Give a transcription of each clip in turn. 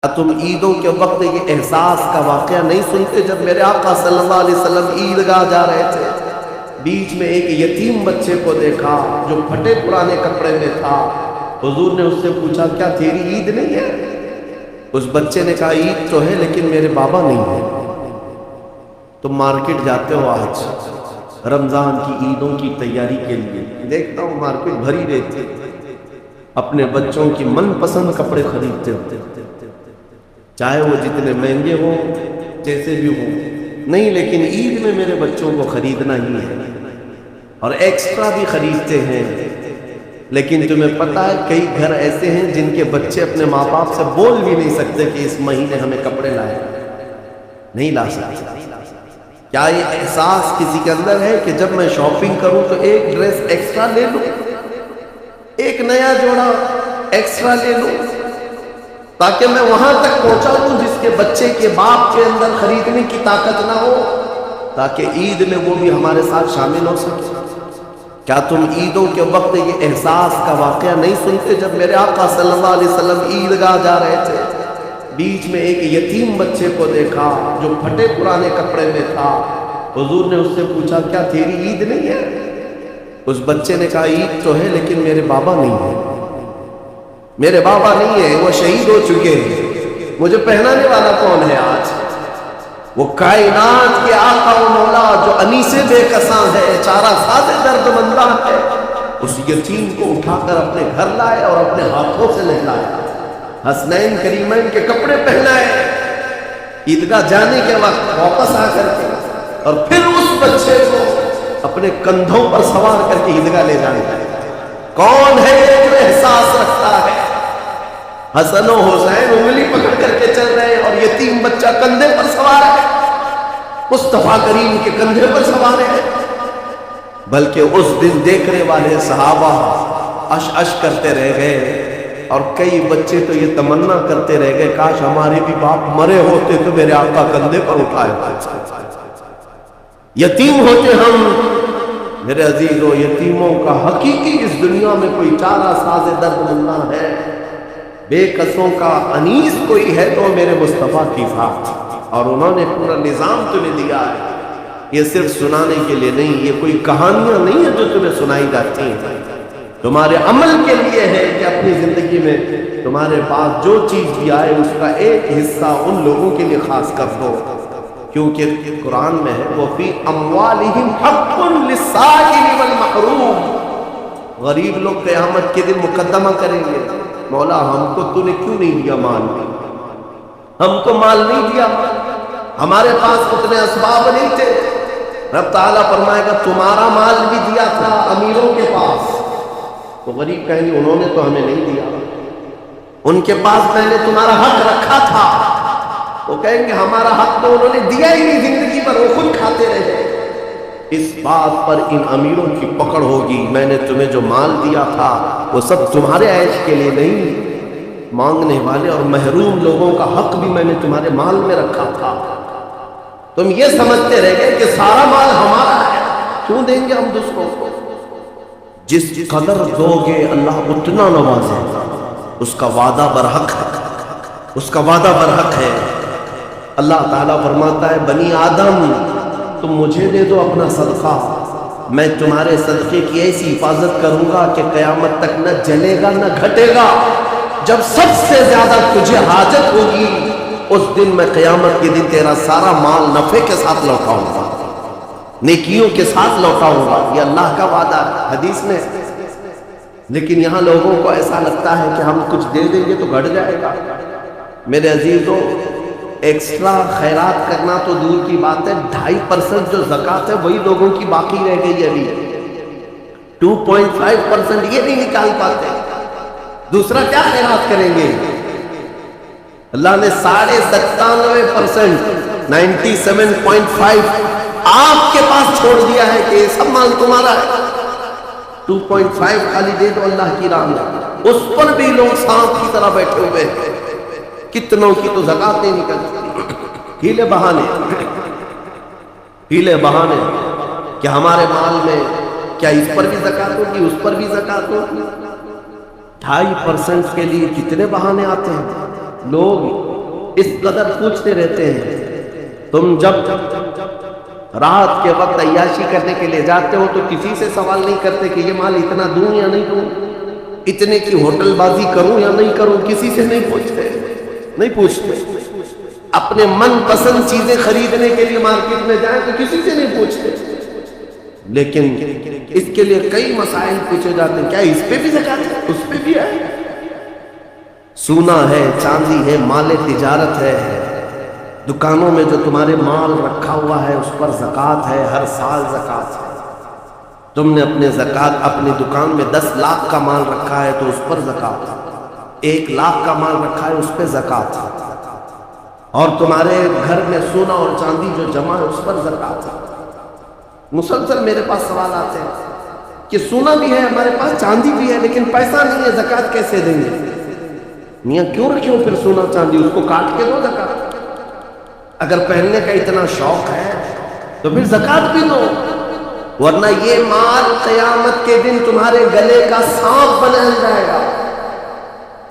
تم عیدوں کے وقت یہ احساس کا واقعہ نہیں سنتے جب میرے آقا صلی اللہ علیہ وسلم عیدگاہ جا رہے تھے، بیچ میں ایک یتیم بچے کو دیکھا جو پھٹے پرانے کپڑے میں تھا۔ حضور نے اس سے پوچھا کیا تیری عید نہیں ہے؟ اس بچے نے کہا عید تو ہے لیکن میرے بابا نہیں ہے۔ تم مارکیٹ جاتے ہو آج رمضان کی عیدوں کی تیاری کے لیے، دیکھتا ہوں مارکیٹ بھری رہتی، اپنے بچوں کی من پسند کپڑے خریدتے ہوتے، چاہے وہ جتنے مہنگے ہوں جیسے بھی ہوں، نہیں لیکن عید میں میرے بچوں کو خریدنا ہی ہے، اور ایکسٹرا بھی خریدتے ہیں۔ لیکن تمہیں پتہ ہے کئی گھر ایسے ہیں جن کے بچے اپنے ماں باپ سے بول بھی نہیں سکتے کہ اس مہینے ہمیں کپڑے لائے، نہیں لا سکتے۔ کیا یہ احساس کسی کے اندر ہے کہ جب میں شاپنگ کروں تو ایک ڈریس ایکسٹرا لے لوں، ایک نیا جوڑا ایکسٹرا لے لوں، تاکہ میں وہاں تک پہنچا دوں جس کے بچے کے باپ کے اندر خریدنے کی طاقت نہ ہو، تاکہ عید میں وہ بھی ہمارے ساتھ شامل ہو سکے؟ کیا تم عیدوں کے وقت یہ احساس کا واقعہ نہیں سنتے جب میرے آقا صلی اللہ علیہ وسلم عیدگاہ جا رہے تھے، بیچ میں ایک یتیم بچے کو دیکھا جو پھٹے پرانے کپڑے میں تھا۔ حضور نے اس سے پوچھا کیا تیری عید نہیں ہے؟ اس بچے نے کہا عید تو ہے لیکن میرے بابا نہیں ہے، میرے بابا نہیں ہے، وہ شہید ہو چکے ہیں، مجھے پہنانے والا کون ہے آج؟ وہ کائنات کے آقا و مولا جو انیس بے کساں ہے، چارہ ساز درد مندہ ہے، اس یتیم کو اٹھا کر اپنے گھر لائے اور اپنے ہاتھوں سے نہلایا، حسنین کریمین کے کپڑے پہنائے، عیدگاہ جانے کے وقت واپس آ کر کے، اور پھر اس بچے کو اپنے کندھوں پر سوار کر کے عیدگاہ لے جانے کا۔ کون ہے یہ جو احساس رکھتا ہے؟ حسن و حسین انگلی پکڑ کر کے چل رہے ہیں اور یتیم بچہ کندھے پر سوار ہے، مصطفیٰ کریم کے کندھے پر سوار ہے۔ بلکہ اس دن دیکھنے والے صحابہ اش اش کرتے رہ گئے، اور کئی بچے تو یہ تمنا کرتے رہ گئے کاش ہمارے بھی باپ مرے ہوتے تو میرے آقا کندھے پر اٹھائے ہوتے، یتیم ہوتے ہم۔ میرے عزیزو، یتیموں کا حقیقی اس دنیا میں کوئی چارہ ساز درد مندہ ہے، بے قصوں کا انیس کوئی ہے تو میرے مصطفیٰ کی ذات، اور انہوں نے پورا نظام تمہیں دیا ہے۔ یہ صرف سنانے کے لیے نہیں، یہ کوئی کہانیاں نہیں ہیں جو تمہیں سنائی جاتی ہیں، تمہارے عمل کے لیے ہے کہ اپنی زندگی میں تمہارے پاس جو چیز بھی آئے اس کا ایک حصہ ان لوگوں کے لیے خاص کر دو، کیونکہ قرآن میں ہے وَفِي أَمْوَالِهِمْ حَقٌّ لِلسَّائِلِ وَالْمَحْرُومِ۔ غریب لوگ قیامت کے دن مقدمہ کریں گے، مولا ہم کو تو نے کیوں نہیں دیا مال، ہم کو مال نہیں دیا، ہمارے پاس اتنے اسباب نہیں تھے۔ رب تعالیٰ فرمائے گا تمہارا مال بھی دیا تھا امیروں کے پاس، تو غریب کہیں گے انہوں نے تو ہمیں نہیں دیا، ان کے پاس میں نے تمہارا حق رکھا تھا، وہ کہیں گے ہمارا حق تو انہوں نے دیا ہی نہیں، زندگی پر وہ خود کھاتے رہے۔ اس بات پر ان امیروں کی پکڑ ہوگی، میں نے تمہیں جو مال دیا تھا وہ سب تمہارے عیش کے لیے نہیں، مانگنے والے اور محروم لوگوں کا حق بھی میں نے تمہارے مال میں رکھا تھا۔ تم یہ سمجھتے رہ گئے کہ سارا مال ہمارا ہے، کیوں دیں گے ہم دوسروں کو؟ جس قدر دو گے اللہ اتنا نوازے گا، اس کا وعدہ برحق ہے، اس کا وعدہ برحق ہے۔ اللہ تعالیٰ فرماتا ہے بنی آدم تم مجھے دے دو اپنا صدقہ، میں تمہارے صدقے کی ایسی حفاظت کروں گا کہ قیامت تک نہ جلے گا نہ گھٹے گا۔ جب سب سے زیادہ تجھے حاجت ہوگی اس دن میں قیامت کے دن تیرا سارا مال نفع کے ساتھ لوٹاؤں گا، نیکیوں کے ساتھ لوٹاؤں گا، یہ اللہ کا وعدہ ہے حدیث میں۔ لیکن یہاں لوگوں کو ایسا لگتا ہے کہ ہم کچھ دے دیں گے تو گھٹ جائے گا۔ میرے عزیزوں، ایکسٹرا خیرات کرنا تو دور کی بات ہے، 2.5% جو زکوٰۃ ہے وہی لوگوں کی باقی رہ گئی ہے، ابھی 2.5% یہ نہیں نکال پاتے، دوسرا کیا خیرات کریں گے؟ اللہ نے 97.5%، 97.5 آپ کے پاس چھوڑ دیا ہے کہ یہ سب مال تمہارا ہے، 2.5 خالی دے دو اللہ کی راہ میں، اس پر بھی لوگ سانپ کی طرح بیٹھے ہوئے ہیں۔ کتنوں کی تو زکوٰۃ نہیں نکلتی، ہیلے بہانے کہ ہمارے مال میں کیا اس پر بھی زکوٰۃ ہوگی، اس پر بھی زکوٰۃ ہوگی۔ 2.5% کے لیے کتنے بہانے آتے ہیں، لوگ اس قدر پوچھتے رہتے ہیں. تم جب رات کے وقت عیاشی کرنے کے لیے جاتے ہو تو کسی سے سوال نہیں کرتے کہ یہ مال اتنا دوں یا نہیں دوں, اتنے کی ہوٹل بازی کروں یا نہیں کروں, کسی سے نہیں پوچھتے. اپنے من پسند چیزیں خریدنے کے لیے مارکیٹ میں جائیں تو کسی سے نہیں پوچھتے. لیکن اس کے لیے کئی مسائل پوچھے جاتے ہیں, کیا اس پہ بھی زکات ہے, اس پہ بھی ہے, سونا ہے, چاندی ہے, مال تجارت ہے, دکانوں میں جو تمہارے مال رکھا ہوا ہے اس پر زکات ہے, ہر سال زکات ہے. تم نے اپنی دکان میں 10 لاکھ کا مال رکھا ہے تو اس پر زکات ہے, 1 لاکھ کا مال رکھا ہے اس پہ زکات ہے, اور تمہارے گھر میں سونا اور چاندی جو جمع ہے اس پر زکات ہے. مسلسل میرے پاس سوال آتے ہیں کہ سونا بھی ہے ہمارے پاس, چاندی بھی ہے, لیکن پیسہ نہیں ہے, زکات کیسے دیں گے؟ میاں کیوں رکھے ہو پھر سونا چاندی, اس کو کاٹ کے دو زکات. اگر پہننے کا اتنا شوق ہے تو پھر زکات بھی دو, ورنہ یہ مال قیامت کے دن تمہارے گلے کا سانپ بنا جائے گا,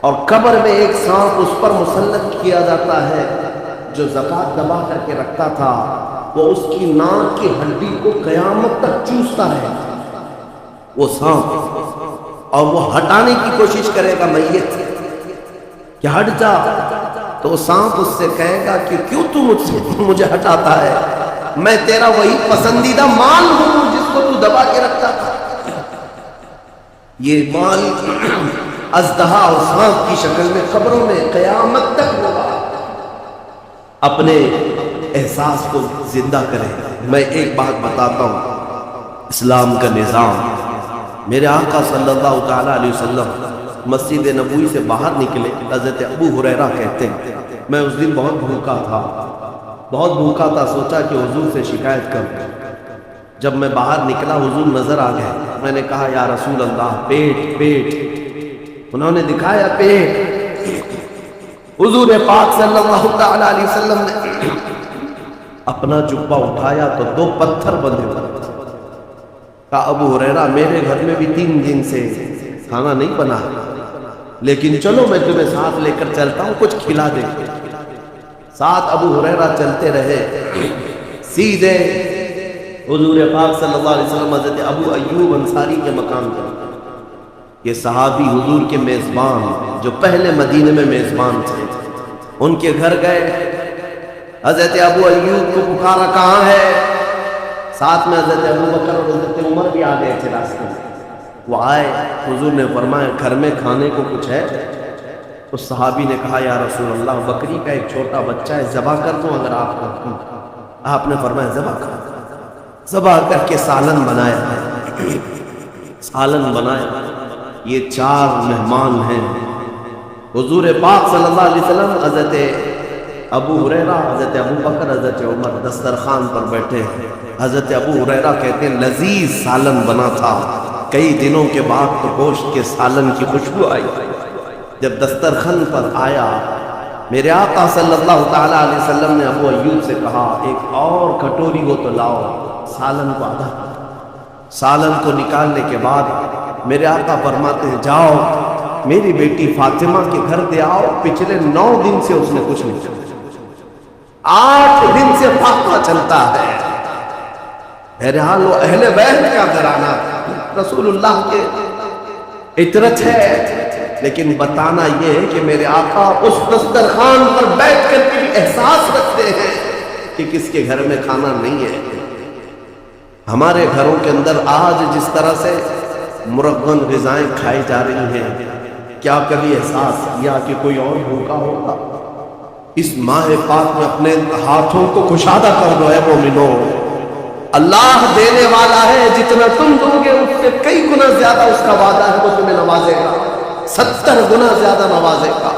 اور قبر میں ایک سانپ اس پر مسلط کیا جاتا ہے جو زکات دبا کر کے رکھتا تھا, وہ اس کی ناک کی ہڈی کو قیامت تک چوستا ہے وہ سانپ, اور وہ ہٹانے کی کوشش کرے گا میت کہ ہٹ جا, تو سانپ اس سے کہے گا کہ کیوں تو مجھے ہٹاتا ہے, میں تیرا وہی پسندیدہ مال ہوں جس کو تو دبا کے رکھتا تھا. یہ مال اژدہا اور سانپ کی شکل میں قبروں میں قیامت تک ہوگا. اپنے احساس کو زندہ کریں. میں ایک بات بتاتا ہوں, اسلام کا نظام, میرے آقا صلی اللہ تعالیٰ علیہ وسلم مسجد نبوی سے باہر نکلے. حضرت ابو ہریرہ کہتے ہیں میں اس دن بہت بھوکا تھا, سوچا کہ حضور سے شکایت کروں. جب میں باہر نکلا حضور نظر آ گئے, میں نے کہا یا رسول اللہ پیٹ. انہوں نے دکھایا پیٹ. حضور پاک صلی اللہ تعالیٰ علیہ وسلم نے اپنا جبہ اٹھایا تو 2 پتھر بندھے ہوئے. کہا ابو ہریرہ میرے گھر میں بھی 3 دن سے کھانا نہیں بنا, لیکن چلو میں تمہیں ساتھ لے کر چلتا ہوں, کچھ کھلا دے. ساتھ ابو ہریرہ چلتے رہے, سیدھے حضور پاک صلی اللہ علیہ وسلم حضرت ابو ایوب انصاری کے مقام پر. یہ صحابی حضور کے میزبان جو پہلے مدینے میں میزبان تھے, ان کے گھر گئے. حضرت ابو ایوب کو پکارا کہاں ہے, ساتھ میں حضرت ابو بکر اور حضرت عمر بھی آ گئے تھے راستے میں. وہ آئے, حضور نے فرمایا گھر میں کھانے کو کچھ ہے؟ اس صحابی نے کہا یا رسول اللہ بکری کا ایک چھوٹا بچہ ہے, ذبح کر دوں اگر آپ کو. آپ نے فرمایا ذبح کر کے سالن بنایا. یہ 4 مہمان ہیں حضور پاک صلی اللہ علیہ وسلم, حضرت ابو ہریرہ, حضرت ابو بکر, حضرت عمر دسترخوان پر بیٹھے. حضرت ابو ہریرہ کہتے ہیں لذیذ سالن بنا تھا, کئی دنوں کے بعد تو گوشت کے سالن کی خوشبو آئی. جب دسترخوان پر آیا میرے آقا صلی اللہ تعالیٰ علیہ وسلم نے ابو ایوب سے کہا ایک اور کٹوری ہو تو لاؤ. سالن کو آدھا, سالن کو نکالنے کے بعد میرے آقا فرماتے ہیں جاؤ میری بیٹی فاطمہ کے گھر دے آؤ, پچھلے 9 دن سے اس نے کچھ نہیں کیا, 8 دن سے فاطمہ چلتا ہے. بہرحال وہ اہل بیت کا گھرانہ رسول اللہ کے عطرت ہے, لیکن بتانا یہ ہے کہ میرے آقا اس دسترخوان پر بیٹھ کر کے بھی احساس رکھتے ہیں کہ کس کے گھر میں کھانا نہیں ہے. ہمارے گھروں کے اندر آج جس طرح سے مرغن غذائیں کھائی جا رہی ہیں, کیا کبھی احساس کیا کہ کوئی اور بھوکا ہوگا؟ اس ماہ پاک میں اپنے ہاتھوں کو کشادہ کر دو اے مومنوں. اللہ دینے والا ہے, جتنا تم دو گے اس سے کئی گنا زیادہ اس کا وعدہ ہے وہ تمہیں نوازے گا, 70 گنا زیادہ نوازے گا.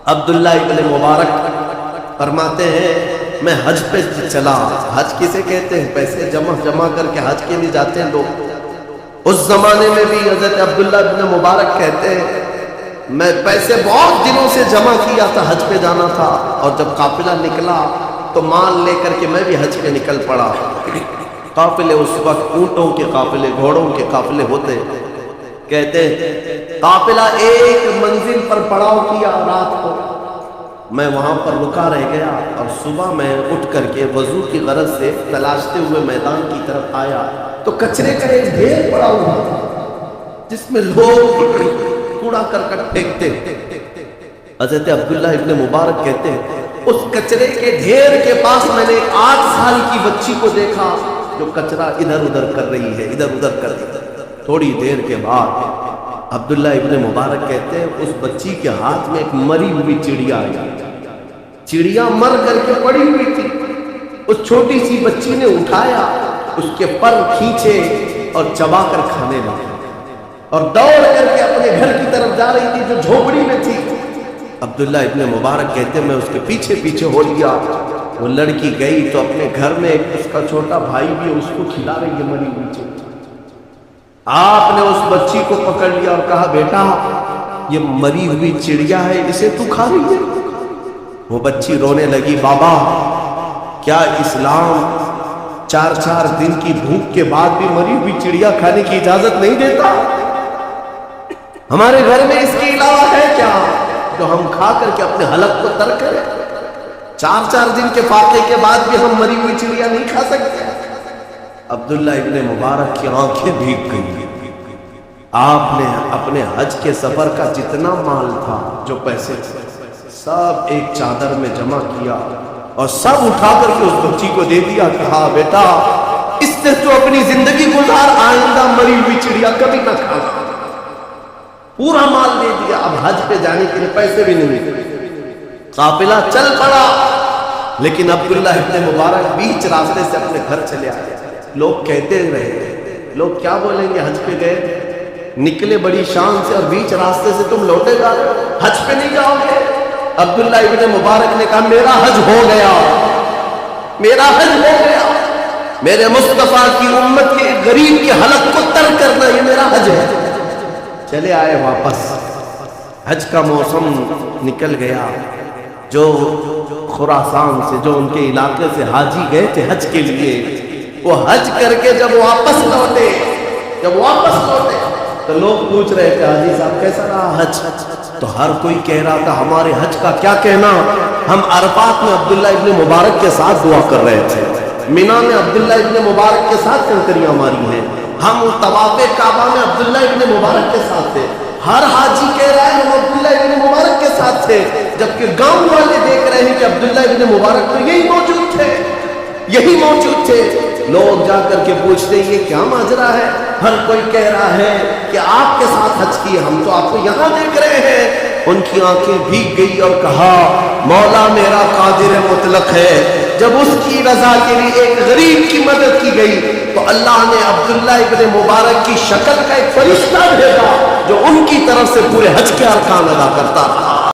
عبداللہ ابن مبارک فرماتے ہیں میں حج پہ چلا. حج کسے کہتے ہیں؟ پیسے جمع کر کے حج کے لیے جاتے ہیں لوگ. اس زمانے میں بھی حضرت عبداللہ ابن مبارک کہتے ہیں میں پیسے بہت دنوں سے جمع کیا تھا, حج پہ جانا تھا, اور جب قافلہ نکلا تو مال لے کر کے میں بھی حج پہ نکل پڑا. قافلے اس وقت اونٹوں کے قافلے, گھوڑوں کے قافلے ہوتے. کہتے قافلہ ایک منزل پر پڑاؤ کیا رات کو, میں وہاں پر رکا رہ گیا اور صبح میں اٹھ کر کے وضو کی غرض سے تلاشتے ہوئے میدان کی طرف آیا تو کچرے کا ایک ڈھیر پڑا ہوا تھا جس میں لوگ کوڑا کرکٹ پھینکتے. حضرت عبداللہ ابن مبارک کہتے ہیں اس کچرے کے ڈھیر کے پاس میں نے 8 سال کی بچی کو دیکھا جو کچرا ادھر ادھر کر رہی ہے، ادھر ادھر کر رہی ہے. تھوڑی دیر کے بعد عبداللہ ابن مبارک کہتے ہیں اس بچی کے ہاتھ میں ایک مری ہوئی چڑیا آئی. چڑیا مر کر کے پڑی ہوئی تھی. اس چھوٹی سی بچی نے اٹھایا، اس کے پر کھینچے اور چبا کر کھانے لگا اور دوڑ کر کے اپنے گھر کی طرف جا رہی تھی جو جھوپڑی میں تھی. عبداللہ ابن مبارک کہتے ہیں میں اس کے پیچھے پیچھے ہو لیا. وہ لڑکی گئی تو اپنے گھر میں ایک اس کا چھوٹا بھائی بھی اس کو کھلا رہی ہے مری ہوئی چڑیا. آپ نے اس بچی کو پکڑ لیا اور کہا بیٹا یہ مری ہوئی چڑیا ہے، اسے تو کھا رہی ہے؟ وہ بچی رونے لگی، بابا کیا اسلام 4 دن کی بھوک کے بعد بھی مری ہوئی چڑیا کھانے کی اجازت نہیں دیتا؟ ہمارے گھر میں اس کے علاوہ ہے کیا جو ہم کھا کر کے اپنے حلق کو ترک کریں؟ 4 دن کے فاقے کے بعد بھی ہم مری ہوئی چڑیا نہیں کھا سکتے. عبداللہ ابن مبارک کی آنکھیں بھیگ گئی. آپ نے اپنے حج کے سفر کا جتنا مال تھا، جو پیسے تھے، سب ایک چادر میں جمع کیا اور سب اٹھا کر کے اس بچی کو دے دیا. کہا بیٹا اس سے تو اپنی زندگی گزار، آئندہ مری ہوئی چڑیا کبھی نہ کھانا. پورا مال دے دیا. اب حج پہ جانے کے لیے پیسے بھی نہیں ملے. قافلہ چل پڑا لیکن عبداللہ ابن مبارک بیچ راستے سے اپنے گھر چلے آئے. لوگ کہتے رہے، لوگ کیا بولیں گے حج پہ گئے، نکلے بڑی شان سے اور بیچ راستے سے تم لوٹے جا رہے ہو، حج پہ نہیں جاؤ گے؟ عبداللہ ابن مبارک نے کہا میرا حج ہو گیا، میرا حج ہو گیا. میرے مصطفیٰ کی امت کے غریب کے حلق کو تر کرنا یہ میرا حج ہے. چلے آئے واپس. حج کا موسم نکل گیا. جو خراسان سے، جو ان کے علاقے سے حاجی گئے تھے حج کے لیے، وہ حج کر کے جب واپس لوٹے تو لوگ پوچھ رہے تھے حاجی صاحب کیسا رہا حج؟ تو ہر کوئی کہہ رہا تھا ہمارے حج کا کیا کہنا، ہم عرفات میں عبداللہ ابن مبارک کے ساتھ دعا کر رہے تھے، مینا میں عبداللہ ابن مبارک کے ساتھ کنکریاں ماری ہیں، ہم طواف کعبہ میں عبداللہ ابن مبارک کے ساتھ تھے. ہر حاجی کہہ رہا ہے ہم عبداللہ ابن مبارک کے ساتھ تھے، جبکہ گاؤں والے دیکھ رہے ہیں کہ عبداللہ ابن مبارک تو یہی موجود تھے. لوگ جا کر کے پوچھتے یہ کیا ماجرا ہے؟ ہر کوئی کہہ رہا ہے کہ آپ کے ساتھ حج کیے، ہم تو آپ کو یہاں دیکھ رہے ہیں. ان کی آنکھیں بھیگ گئی اور کہا مولا میرا قادر مطلق ہے. جب اس کی رضا کے لیے ایک غریب کی مدد کی گئی تو اللہ نے عبداللہ ابن مبارک کی شکل کا ایک فرشتہ بھیجا جو ان کی طرف سے پورے حج کے ارکان ادا کرتا رہا.